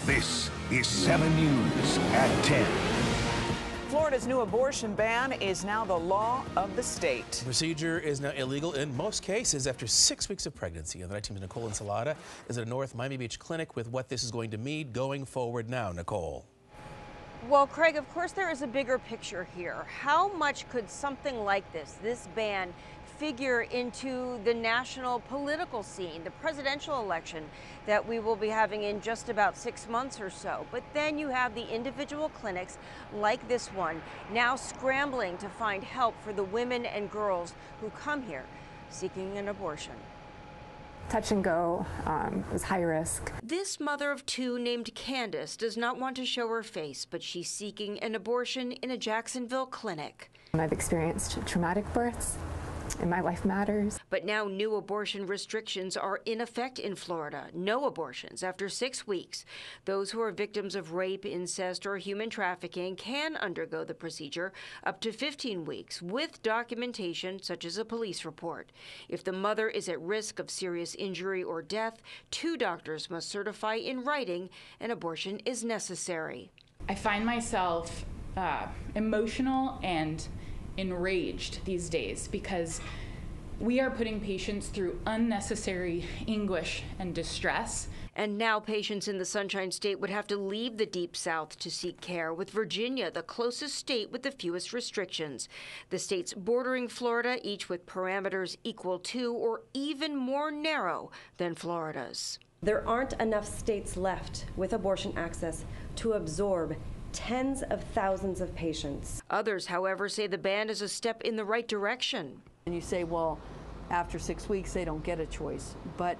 This is 7 News at 10. Florida's new abortion ban is now the law of the state. The procedure is now illegal in most cases after 6 weeks of pregnancy. And the night team's Nicole Ensalada is at a North Miami Beach clinic with what this is going to mean going forward now. Nicole. Well, Craig, of course there is a bigger picture here. How much could something like this ban, figure into the national political scene, the presidential election that we will be having in just about 6 months or so? But then you have the individual clinics like this one now scrambling to find help for the women and girls who come here seeking an abortion. Touch and go was high risk. This mother of two named Candace does not want to show her face, but she's seeking an abortion in a Jacksonville clinic. I've experienced traumatic births, and my life matters. But now new abortion restrictions are in effect in Florida. No abortions after 6 weeks. Those who are victims of rape, incest, or human trafficking can undergo the procedure up to 15 weeks with documentation such as a police report. If the mother is at risk of serious injury or death, 2 doctors must certify in writing an abortion is necessary. I find myself emotional and enraged these days because we are putting patients through unnecessary anguish and distress. And now patients in the Sunshine State would have to leave the Deep South to seek care, with Virginia the closest state with the fewest restrictions. The states bordering Florida, each with parameters equal to or even more narrow than Florida's. There aren't enough states left with abortion access to absorb tens of thousands of patients. Others, however, say the ban is a step in the right direction. And you say, well, after 6 weeks, they don't get a choice. But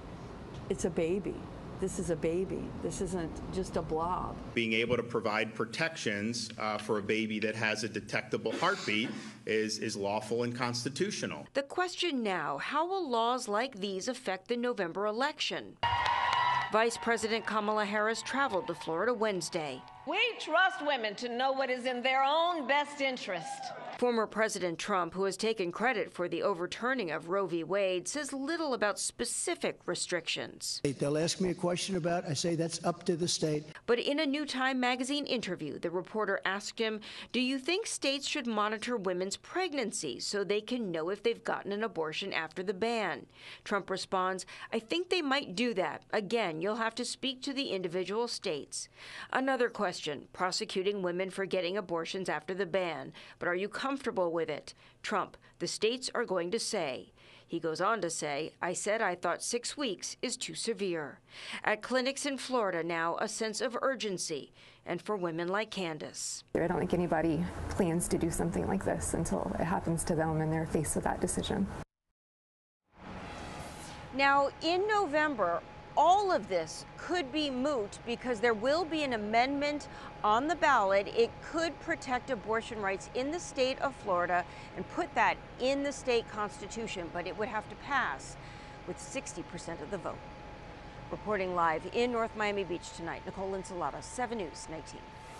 it's a baby. This is a baby. This isn't just a blob. Being able to provide protections for a baby that has a detectable heartbeat is lawful and constitutional. The question now, how will laws like these affect the November election? Vice President Kamala Harris traveled to Florida Wednesday. We trust women to know what is in their own best interest. Former President Trump, who has taken credit for the overturning of Roe v. Wade, says little about specific restrictions. They'll ask me a question about, I say that's up to the state. But in a New Time magazine interview, the reporter asked him, do you think states should monitor women's pregnancies so they can know if they've gotten an abortion after the ban? Trump responds, I think they might do that. Again, you'll have to speak to the individual states. Another question, prosecuting women for getting abortions after the ban. But are you comfortable with it? Trump, the states are going to say. He goes on to say, I said I thought 6 weeks is too severe. At clinics in Florida now, a sense of urgency, and for women like Candace. I don't think anybody plans to do something like this until it happens to them and they're faced with that decision. Now, in November, all of this could be moot because there will be an amendment on the ballot. It could protect abortion rights in the state of Florida and put that in the state constitution, but it would have to pass with 60% of the vote. Reporting live in North Miami Beach tonight, Nicole Ensalada, 7 News 19.